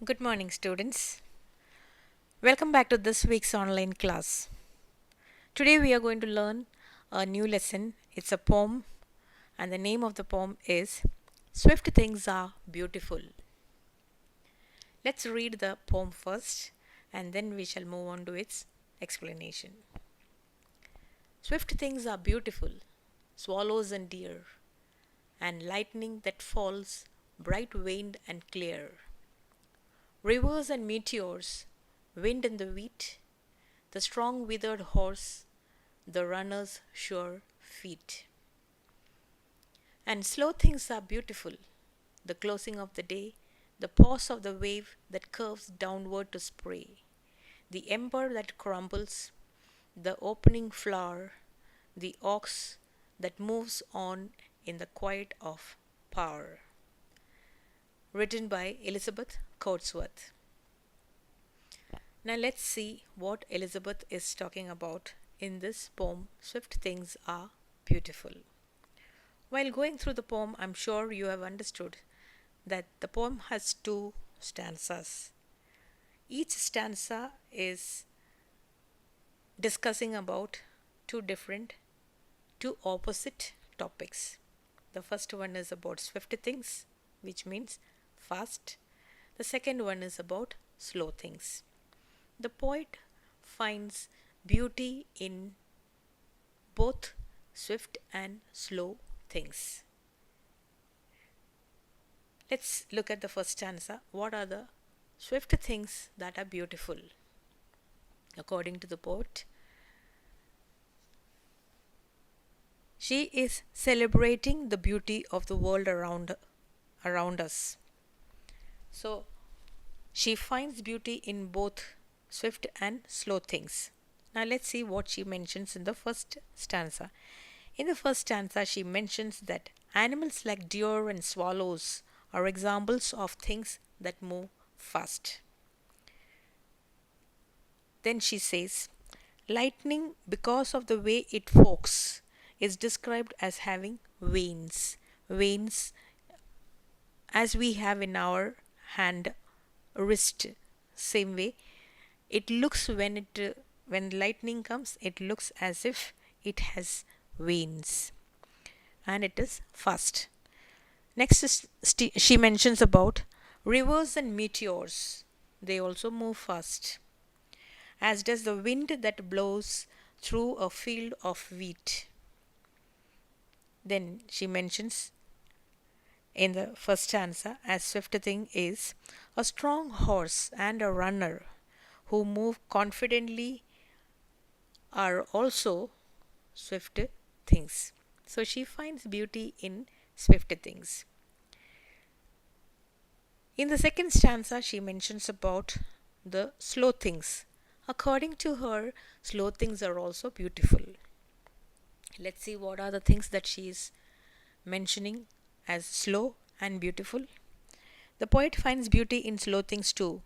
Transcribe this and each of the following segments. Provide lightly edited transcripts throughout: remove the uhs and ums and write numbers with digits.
Good morning, students. Welcome back to this week's online class. Today we are going to learn a new lesson. It's a poem, and the name of the poem is Swift Things Are Beautiful. Let's read the poem first, and then we shall move on to its explanation. Swift things are beautiful, swallows and deer, and lightning that falls bright veined and clear. Rivers and meteors, wind and the wheat, the strong withered horse, the runner's sure feet. And slow things are beautiful, the closing of the day, the pause of the wave that curves downward to spray, the ember that crumbles, the opening flower, the ox that moves on in the quiet of power. Written by Elizabeth Coatsworth. Now let's see what Elizabeth is talking about in this poem, Swift Things Are Beautiful. While going through the poem, I'm sure you have understood that the poem has two stanzas. Each stanza is discussing about two opposite topics. The first one is about swift things, which means fast. The second one is about slow things. The poet finds beauty in both swift and slow things. Let's look at the first stanza. What are the swift things that are beautiful? According to the poet, she is celebrating the beauty of the world around us. So, she finds beauty in both swift and slow things. Now, let's see what she mentions in the first stanza. In the first stanza, she mentions that animals like deer and swallows are examples of things that move fast. Then she says, lightning, because of the way it forks, is described as having veins. Veins as we have in our hand, wrist, same way. It looks when lightning comes, it looks as if it has veins, and it is fast. Next is she mentions about rivers and meteors. They also move fast, as does the wind that blows through a field of wheat. Then she mentions in the first stanza, as swift thing is a strong horse and a runner who move confidently are also swift things. So she finds beauty in swift things. In the second stanza, she mentions about the slow things. According to her, slow things are also beautiful. Let's see what are the things that she is mentioning as slow and beautiful. The poet finds beauty in slow things too,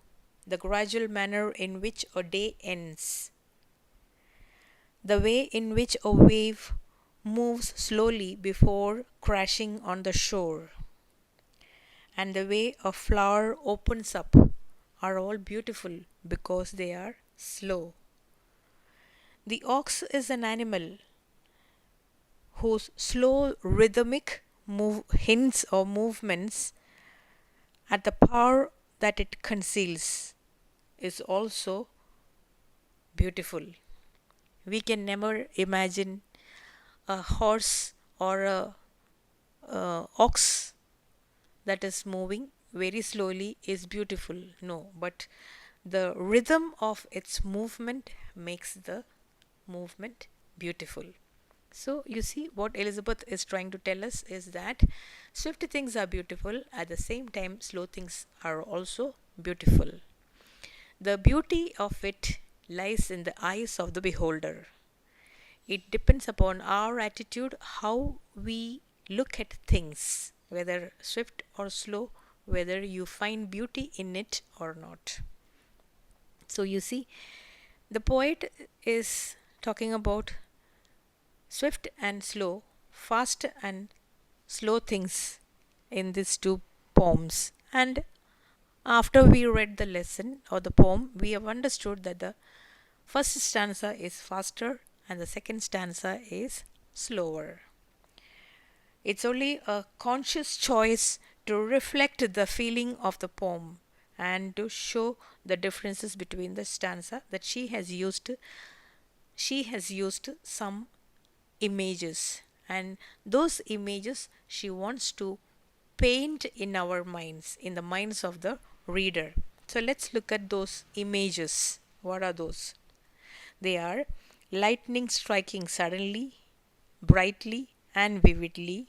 the gradual manner in which a day ends, the way in which a wave moves slowly before crashing on the shore, and the way a flower opens up are all beautiful because they are slow. The ox is an animal whose slow rhythmic hints or movements at the power that it conceals is also beautiful. We can never imagine a horse or a ox that is moving very slowly is beautiful. No, but the rhythm of its movement makes the movement beautiful. So, you see, what Elizabeth is trying to tell us is that swift things are beautiful, at the same time, slow things are also beautiful. The beauty of it lies in the eyes of the beholder. It depends upon our attitude, how we look at things, whether swift or slow, whether you find beauty in it or not. So, you see, the poet is talking about swift and slow, fast and slow things in these two poems. And After we read the lesson or the poem, we have understood that the first stanza is faster and the second stanza is slower. It's only a conscious choice to reflect the feeling of the poem and to show the differences between the stanza that she has used some images, and those images she wants to paint in our minds, in the minds of the reader. So let's look at those images. What are those? They are lightning striking suddenly, brightly, and vividly.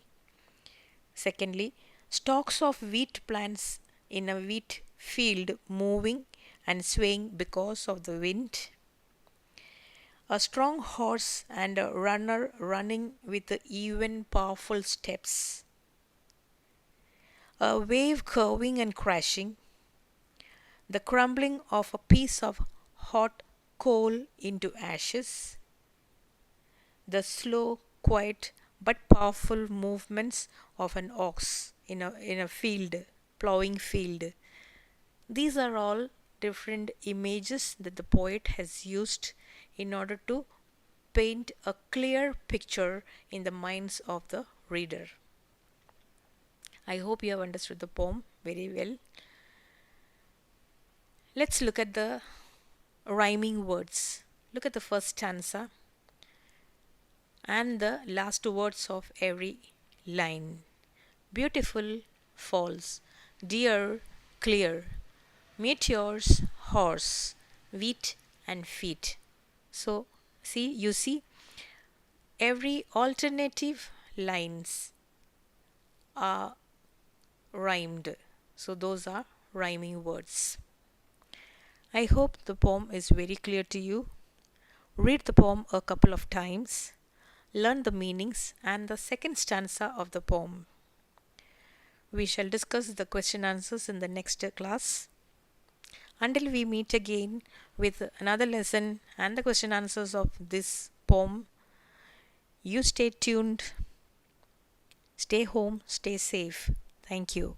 Secondly, stalks of wheat plants in a wheat field moving and swaying because of the wind. A strong horse and a runner running with even powerful steps. A wave curving and crashing. The crumbling of a piece of hot coal into ashes. The slow, quiet, but powerful movements of an ox in a field, plowing field. These are all different images that the poet has used in order to paint a clear picture in the minds of the reader. I hope you have understood the poem very well. Let's look at the rhyming words. Look at the first stanza and the last words of every line. Beautiful, false, dear, clear, meteors, horse, wheat, and feet. So, you see, every alternative lines are rhymed. So, those are rhyming words. I hope the poem is very clear to you. Read the poem a couple of times. Learn the meanings and the second stanza of the poem. We shall discuss the question answers in the next class. Until we meet again with another lesson and the question answers of this poem, you stay tuned, stay home, stay safe. Thank you.